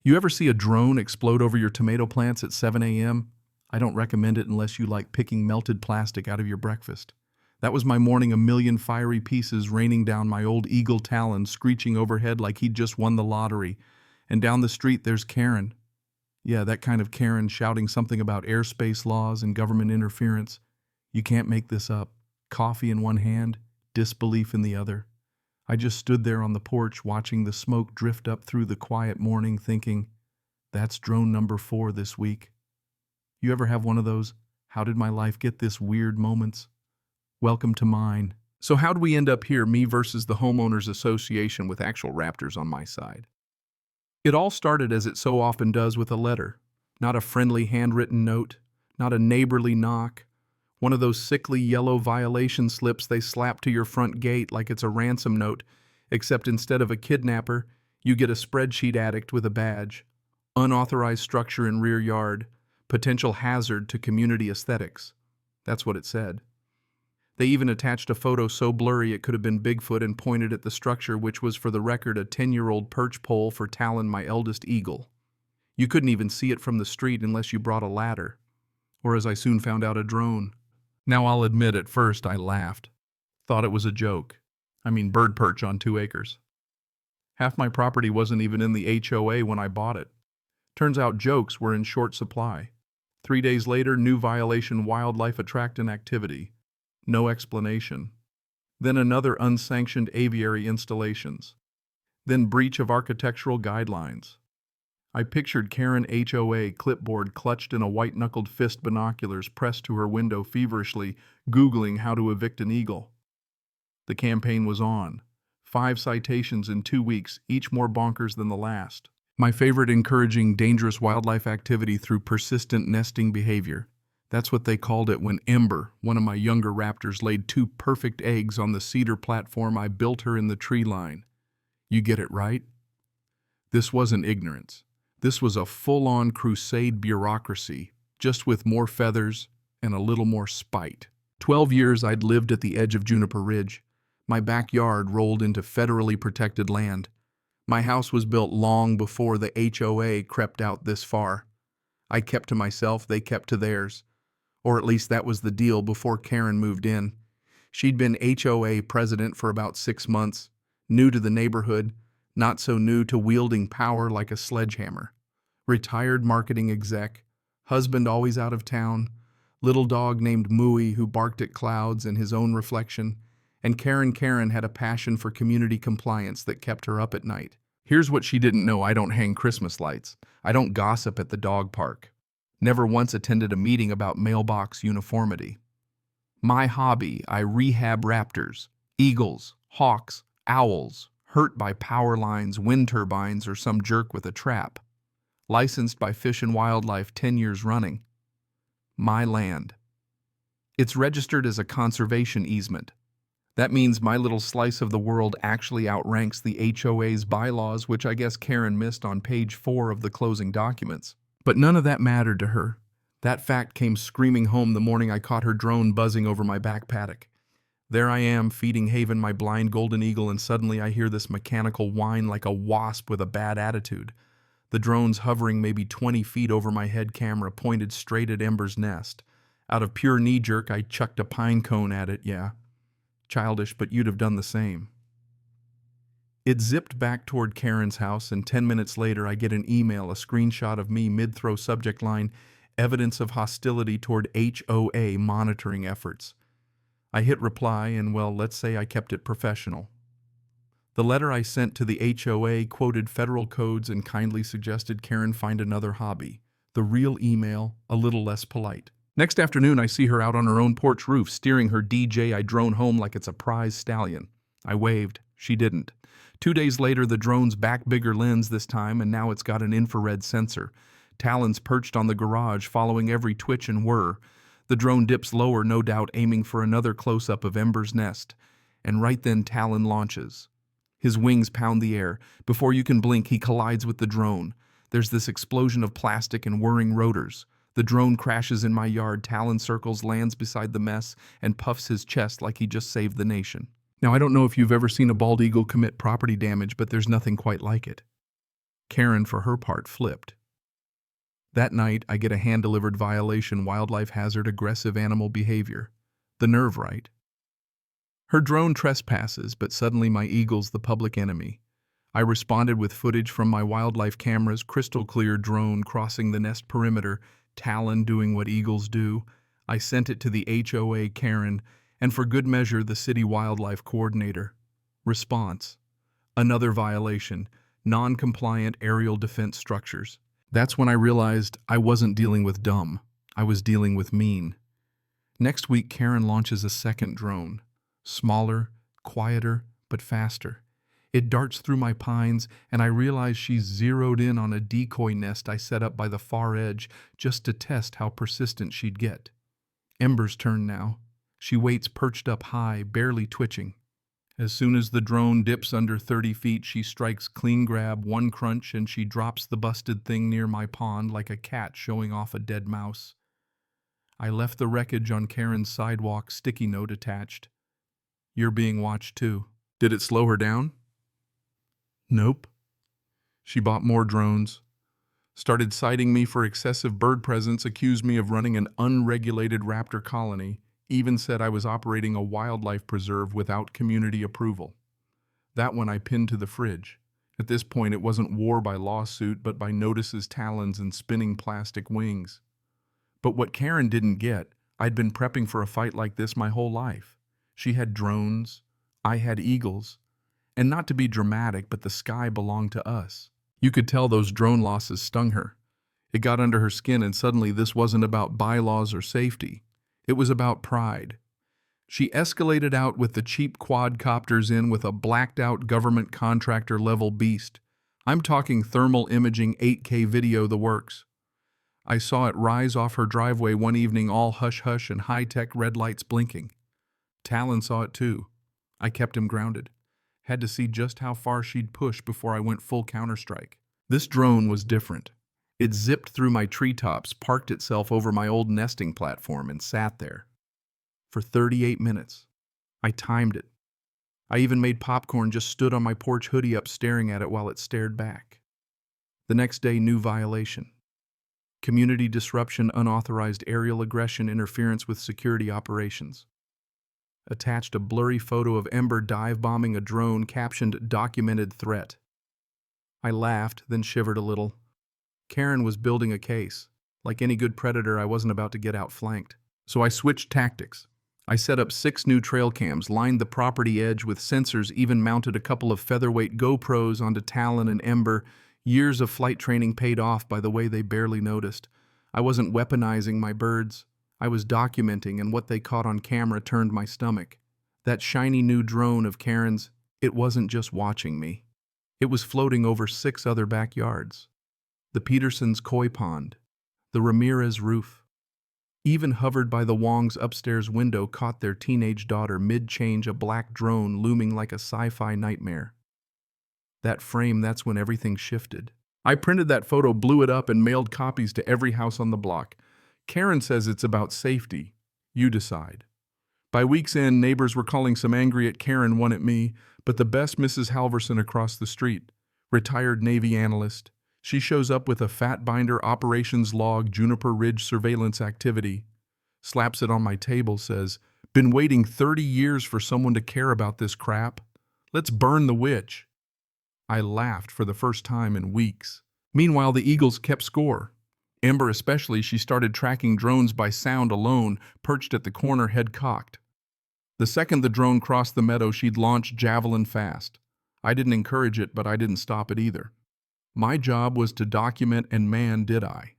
You ever see a drone explode over your tomato plants at 7 a.m.? I don't recommend it unless you like picking melted plastic out of your breakfast. That was my morning, a million fiery pieces raining down my old eagle talon, screeching overhead like he'd just won the lottery. And down the street there's Karen. Yeah, that kind of Karen shouting something about airspace laws and government interference. You can't make this up. Coffee in one hand, disbelief in the other. I just stood there on the porch watching the smoke drift up through the quiet morning thinking, that's drone number 4 this week. You ever have one of those, how did my life get this weird moments? Welcome to mine. So how'd we end up here, me versus the homeowners association with actual raptors on my side? It all started as it so often does with a letter. Not a friendly handwritten note, not a neighborly knock, one of those sickly yellow violation slips they slap to your front gate like it's a ransom note, except instead of a kidnapper, you get a spreadsheet addict with a badge. Unauthorized structure in rear yard, potential hazard to community aesthetics. That's what it said. They even attached a photo so blurry it could have been Bigfoot and pointed at the structure, which was for the record a 10-year-old perch pole for Talon, my eldest eagle. You couldn't even see it from the street unless you brought a ladder. Or as I soon found out, a drone. Now I'll admit at first I laughed. Thought it was a joke. I mean bird perch on 2 acres. Half my property wasn't even in the HOA when I bought it. Turns out jokes were in short supply. 3 days later, new violation wildlife attractant activity. No explanation. Then another unsanctioned aviary installations. Then breach of architectural guidelines. I pictured Karen HOA clipboard clutched in a white-knuckled fist, binoculars pressed to her window feverishly, Googling how to evict an eagle. The campaign was on. 5 citations in 2 weeks, each more bonkers than the last. My favorite, encouraging dangerous wildlife activity through persistent nesting behavior. That's what they called it when Ember, one of my younger raptors, laid 2 perfect eggs on the cedar platform I built her in the tree line. You get it, right? This wasn't ignorance. This was a full-on crusade bureaucracy, just with more feathers and a little more spite. 12 years I'd lived at the edge of Juniper Ridge. My backyard rolled into federally protected land. My house was built long before the HOA crept out this far. I kept to myself, they kept to theirs. Or at least that was the deal before Karen moved in. She'd been HOA president for about 6 months, new to the neighborhood, not so new to wielding power like a sledgehammer. Retired marketing exec, husband always out of town, little dog named Mooey who barked at clouds and his own reflection, and Karen had a passion for community compliance that kept her up at night. Here's what she didn't know: I don't hang Christmas lights. I don't gossip at the dog park. Never once attended a meeting about mailbox uniformity. My hobby, I rehab raptors, eagles, hawks, owls, hurt by power lines, wind turbines, or some jerk with a trap. Licensed by Fish and Wildlife 10 years running. My land. It's registered as a conservation easement. That means my little slice of the world actually outranks the HOA's bylaws, which I guess Karen missed on page 4 of the closing documents. But none of that mattered to her. That fact came screaming home the morning I caught her drone buzzing over my back paddock. There I am, feeding Haven, my blind golden eagle, and suddenly I hear this mechanical whine like a wasp with a bad attitude. The drone's hovering maybe 20 feet over my head, camera pointed straight at Ember's nest. Out of pure knee-jerk, I chucked a pine cone at it, yeah. Childish, but you'd have done the same. It zipped back toward Karen's house, and 10 minutes later I get an email, a screenshot of me, mid-throw, subject line, evidence of hostility toward HOA monitoring efforts. I hit reply, and well, let's say I kept it professional. The letter I sent to the HOA quoted federal codes and kindly suggested Karen find another hobby. The real email, a little less polite. Next afternoon, I see her out on her own porch roof, steering her DJI drone home like it's a prize stallion. I waved. She didn't. 2 days later, the drone's back bigger lens this time, and now it's got an infrared sensor. Talons perched on the garage, following every twitch and whir. The drone dips lower, no doubt aiming for another close-up of Ember's nest. And right then, Talon launches. His wings pound the air. Before you can blink, he collides with the drone. There's this explosion of plastic and whirring rotors. The drone crashes in my yard, Talon circles, lands beside the mess, and puffs his chest like he just saved the nation. Now, I don't know if you've ever seen a bald eagle commit property damage, but there's nothing quite like it. Karen, for her part, flipped. That night, I get a hand-delivered violation, wildlife hazard, aggressive animal behavior. The nerve, right? Her drone trespasses, but suddenly my eagle's the public enemy. I responded with footage from my wildlife cameras, crystal clear drone crossing the nest perimeter, Talon doing what eagles do. I sent it to the HOA, Karen, and for good measure, the city wildlife coordinator. Response: another violation, non-compliant aerial defense structures. That's when I realized I wasn't dealing with dumb. I was dealing with mean. Next week, Karen launches a second drone. Smaller, quieter, but faster. It darts through my pines, and I realize she's zeroed in on a decoy nest I set up by the far edge just to test how persistent she'd get. Ember's turn now. She waits perched up high, barely twitching. As soon as the drone dips under 30 feet, she strikes clean grab, one crunch, and she drops the busted thing near my pond like a cat showing off a dead mouse. I left the wreckage on Karen's sidewalk, sticky note attached. You're being watched too. Did it slow her down? Nope. She bought more drones, started citing me for excessive bird presence, accused me of running an unregulated raptor colony, even said I was operating a wildlife preserve without community approval. That one I pinned to the fridge. At this point, it wasn't war by lawsuit, but by notices, talons, and spinning plastic wings. But what Karen didn't get, I'd been prepping for a fight like this my whole life. She had drones, I had eagles, and not to be dramatic, but the sky belonged to us. You could tell those drone losses stung her. It got under her skin, and suddenly this wasn't about bylaws or safety. It was about pride. She escalated out with the cheap quadcopters in with a blacked-out government contractor-level beast. I'm talking thermal imaging, 8K video, the works. I saw it rise off her driveway one evening, all hush-hush and high-tech red lights blinking. Talon saw it too. I kept him grounded. Had to see just how far she'd push before I went full counterstrike. This drone was different. It zipped through my treetops, parked itself over my old nesting platform, and sat there. For 38 minutes. I timed it. I even made popcorn, just stood on my porch, hoodie up, staring at it while it stared back. The next day, new violation. Community disruption, unauthorized aerial aggression, interference with security operations. Attached a blurry photo of Ember dive-bombing a drone, captioned "Documented Threat." I laughed, then shivered a little. Karen was building a case. Like any good predator, I wasn't about to get outflanked. So I switched tactics. I set up 6 new trail cams, lined the property edge with sensors, even mounted a couple of featherweight GoPros onto Talon and Ember. Years of flight training paid off by the way they barely noticed. I wasn't weaponizing my birds. I was documenting, and what they caught on camera turned my stomach. That shiny new drone of Karen's, it wasn't just watching me. It was floating over 6 other backyards. The Petersons' koi pond, the Ramirez roof. Even hovered by the Wong's upstairs window, caught their teenage daughter mid-change, a black drone looming like a sci-fi nightmare. That frame, that's when everything shifted. I printed that photo, blew it up, and mailed copies to every house on the block. Karen says it's about safety. You decide. By week's end, neighbors were calling some angry at Karen, one at me, but the best Mrs. Halverson across the street, retired Navy analyst. She shows up with a fat binder, operations log, Juniper Ridge surveillance activity. Slaps it on my table, says, "Been waiting 30 years for someone to care about this crap. Let's burn the witch." I laughed for the first time in weeks. Meanwhile, the Eagles kept score. Ember especially, she started tracking drones by sound alone, perched at the corner, head cocked. The second the drone crossed the meadow, she'd launch javelin fast. I didn't encourage it, but I didn't stop it either. My job was to document, and man, did I.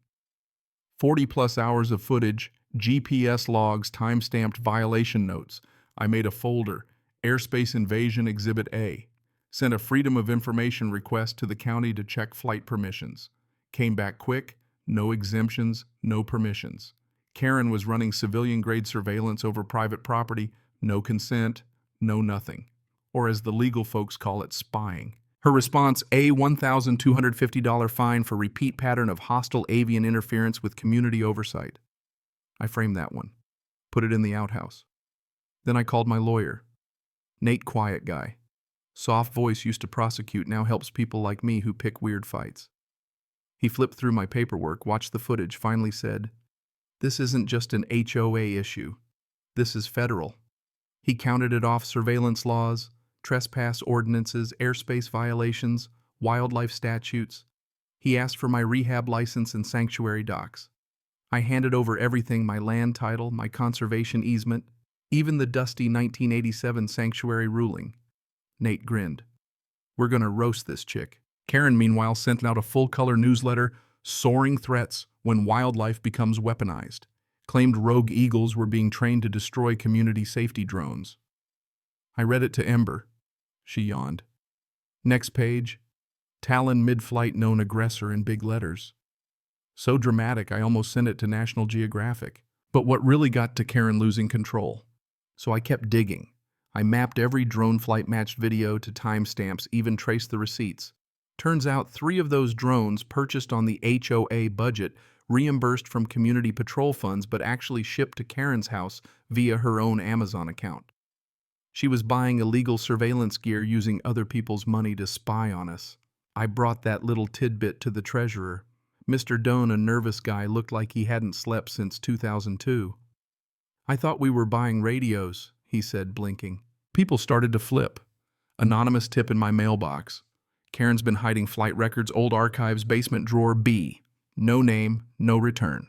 40-plus hours of footage, GPS logs, time-stamped violation notes. I made a folder, Airspace Invasion Exhibit A. Sent a Freedom of Information request to the county to check flight permissions. Came back quick, no exemptions, no permissions. Karen was running civilian-grade surveillance over private property, no consent, no nothing. Or as the legal folks call it, spying. Her response, a $1,250 fine for repeat pattern of hostile avian interference with community oversight. I framed that one, put it in the outhouse. Then I called my lawyer. Nate, quiet guy. Soft voice used to prosecute now helps people like me who pick weird fights. He flipped through my paperwork, watched the footage, finally said, "This isn't just an HOA issue. This is federal." He counted it off: surveillance laws, trespass ordinances, airspace violations, wildlife statutes. He asked for my rehab license and sanctuary docs. I handed over everything: my land title, my conservation easement, even the dusty 1987 sanctuary ruling. Nate grinned. "We're gonna roast this chick." Karen, meanwhile, sent out a full-color newsletter: soaring threats when wildlife becomes weaponized. Claimed rogue eagles were being trained to destroy community safety drones. I read it to Ember. She yawned. Next page: Talon mid-flight known aggressor in big letters. So dramatic I almost sent it to National Geographic. But what really got to Karen losing control? So I kept digging. I mapped every drone flight matched video to timestamps, even traced the receipts. Turns out 3 of those drones, purchased on the HOA budget, reimbursed from community patrol funds, but actually shipped to Karen's house via her own Amazon account. She was buying illegal surveillance gear using other people's money to spy on us. I brought that little tidbit to the treasurer. Mr. Doan, a nervous guy, looked like he hadn't slept since 2002. "I thought we were buying radios," he said, blinking. People started to flip. Anonymous tip in my mailbox. Karen's been hiding flight records, old archives, basement drawer B. No name, no return.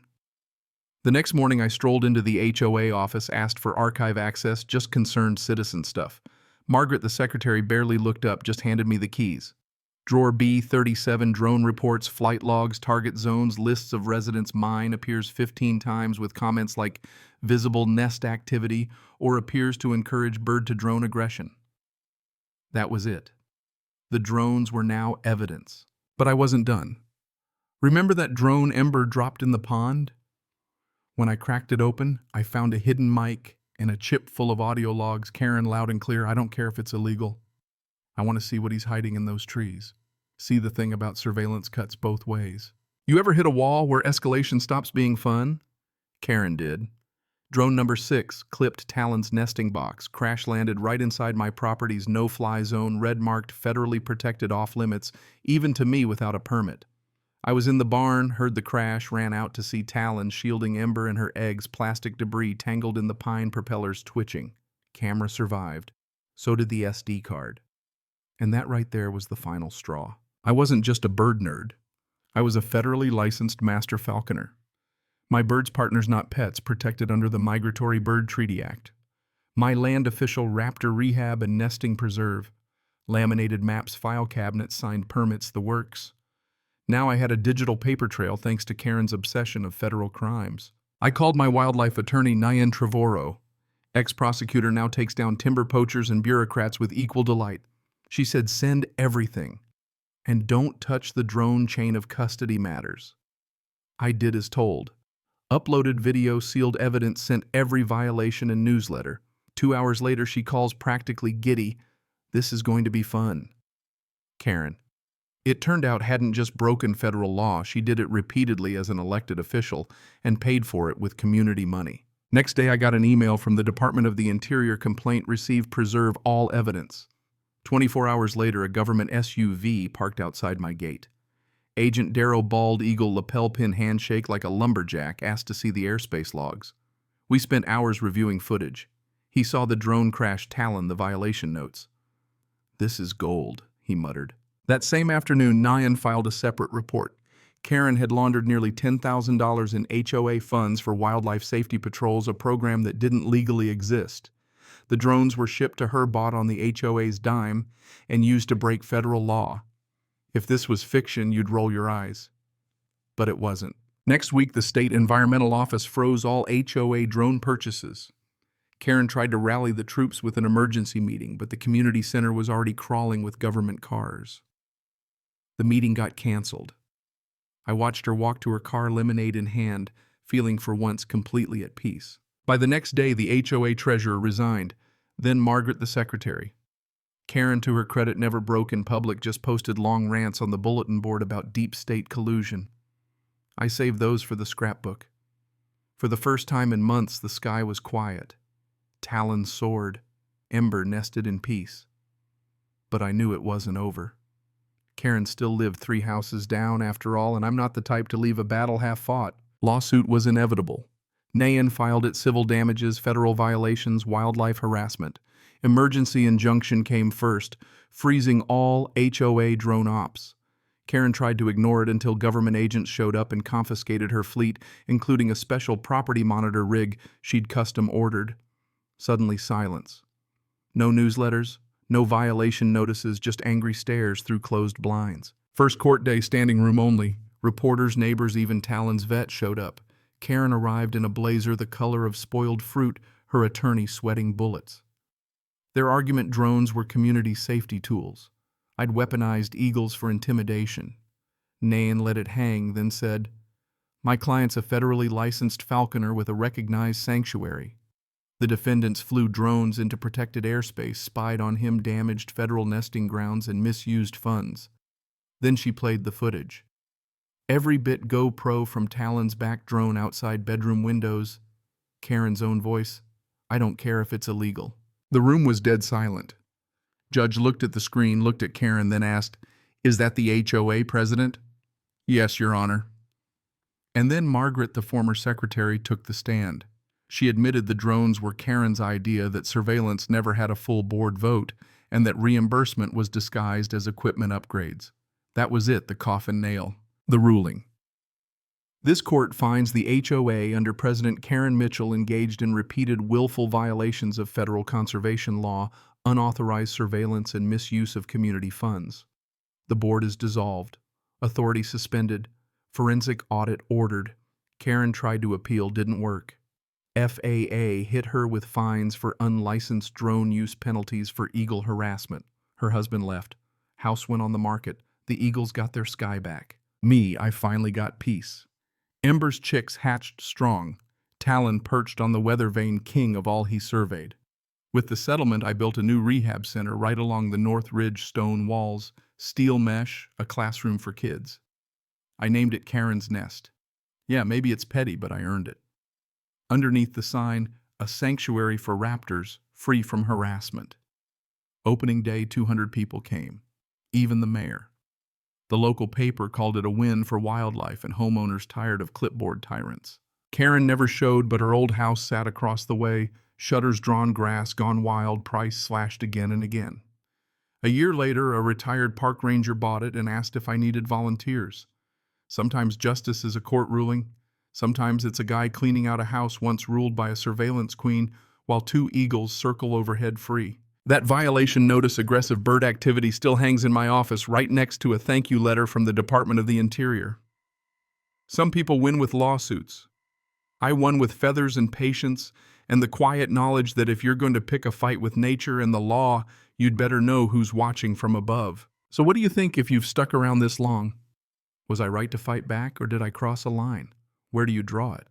The next morning I strolled into the HOA office, asked for archive access, just concerned citizen stuff. Margaret, the secretary, barely looked up, just handed me the keys. Drawer B37, drone reports, flight logs, target zones, lists of residents. Mine appears 15 times with comments like visible nest activity or appears to encourage bird-to-drone aggression. That was it. The drones were now evidence. But I wasn't done. Remember that drone Ember dropped in the pond? When I cracked it open, I found a hidden mic and a chip full of audio logs. Karen, loud and clear: "I don't care if it's illegal. I want to see what he's hiding in those trees." See, the thing about surveillance cuts both ways. You ever hit a wall where escalation stops being fun? Karen did. Drone number 6 clipped Talon's nesting box, crash-landed right inside my property's no-fly zone, red-marked federally protected off-limits, even to me without a permit. I was in the barn, heard the crash, ran out to see Talon shielding Ember and her eggs, plastic debris tangled in the pine propellers twitching. Camera survived. So did the SD card. And that right there was the final straw. I wasn't just a bird nerd. I was a federally licensed master falconer. My birds partners, not pets, protected under the Migratory Bird Treaty Act. My land official: raptor rehab and nesting preserve. Laminated maps, file cabinets, signed permits, the works. Now I had a digital paper trail thanks to Karen's obsession of federal crimes. I called my wildlife attorney, Nyan Trevorrow. Ex-prosecutor now takes down timber poachers and bureaucrats with equal delight. She said, "Send everything. And don't touch the drone chain of custody matters." I did as told. Uploaded video, sealed evidence, sent every violation and newsletter. 2 hours later, she calls, practically giddy: "This is going to be fun." Karen. It turned out, hadn't just broken federal law, she did it repeatedly as an elected official and paid for it with community money. Next day, I got an email from the Department of the Interior: complaint received, preserve all evidence. 24 hours later, a government SUV parked outside my gate. Agent Darrow, bald eagle, lapel pin handshake like a lumberjack, asked to see the airspace logs. We spent hours reviewing footage. He saw the drone crash, Talon, the violation notes. "This is gold," he muttered. That same afternoon, Nyan filed a separate report. Karen had laundered nearly $10,000 in HOA funds for wildlife safety patrols, a program that didn't legally exist. The drones were shipped to her, bought on the HOA's dime, and used to break federal law. If this was fiction, you'd roll your eyes. But it wasn't. Next week, the State Environmental Office froze all HOA drone purchases. Karen tried to rally the troops with an emergency meeting, but the community center was already crawling with government cars. The meeting got canceled. I watched her walk to her car, lemonade in hand, feeling for once completely at peace. By the next day, the HOA treasurer resigned, then Margaret, the secretary. Karen, to her credit, never broke in public, just posted long rants on the bulletin board about deep state collusion. I saved those for the scrapbook. For the first time in months, the sky was quiet. Talon soared. Ember nested in peace. but I knew it wasn't over. Karen still lived 3 houses down after all, and I'm not the type to leave a battle half fought. Lawsuit was inevitable. Nayan filed its civil damages, federal violations, wildlife harassment. Emergency injunction came first, freezing all HOA drone ops. Karen tried to ignore it until government agents showed up and confiscated her fleet, including a special property monitor rig she'd custom ordered. Suddenly silence. No newsletters, no violation notices, just angry stares through closed blinds. First court day, standing room only. Reporters, neighbors, even Talon's vet showed up. Karen arrived in a blazer the color of spoiled fruit, her attorney sweating bullets. Their argument: drones were community safety tools. I'd weaponized eagles for intimidation. Nayan let it hang, then said, "My client's a federally licensed falconer with a recognized sanctuary. The defendants flew drones into protected airspace, spied on him, damaged federal nesting grounds, and misused funds." Then she played the footage. Every bit GoPro from Talon's back drone outside bedroom windows. Karen's own voice, "I don't care if it's illegal." The room was dead silent. Judge looked at the screen, looked at Karen, then asked, "Is that the HOA president?" "Yes, Your Honor." And then Margaret, the former secretary, took the stand. She admitted the drones were Karen's idea, that surveillance never had a full board vote, and that reimbursement was disguised as equipment upgrades. That was it, the coffin nail. The ruling. This court finds the HOA under President Karen Mitchell engaged in repeated willful violations of federal conservation law, unauthorized surveillance, and misuse of community funds. The board is dissolved, authority suspended, forensic audit ordered. Karen tried to appeal, didn't work. FAA hit her with fines for unlicensed drone use, penalties for eagle harassment. Her husband left. House went on the market. The eagles got their sky back. Me, I finally got peace. Ember's chicks hatched strong. Talon perched on the weather vane, king of all he surveyed. With the settlement, I built a new rehab center right along the North Ridge, stone walls, steel mesh, a classroom for kids. I named it Karen's Nest. Yeah, maybe it's petty, but I earned it. Underneath the sign, a sanctuary for raptors, free from harassment. Opening day, 200 people came, even the mayor. The local paper called it a win for wildlife and homeowners tired of clipboard tyrants. Karen never showed, but her old house sat across the way, shutters drawn, grass gone wild, price slashed again and again. A year later, a retired park ranger bought it and asked if I needed volunteers. Sometimes justice is a court ruling. Sometimes it's a guy cleaning out a house once ruled by a surveillance queen while 2 eagles circle overhead free. That violation notice, aggressive bird activity, still hangs in my office right next to a thank you letter from the Department of the Interior. Some people win with lawsuits. I won with feathers and patience and the quiet knowledge that if you're going to pick a fight with nature and the law, you'd better know who's watching from above. So what do you think if you've stuck around this long? Was I right to fight back, or did I cross a line? Where do you draw it?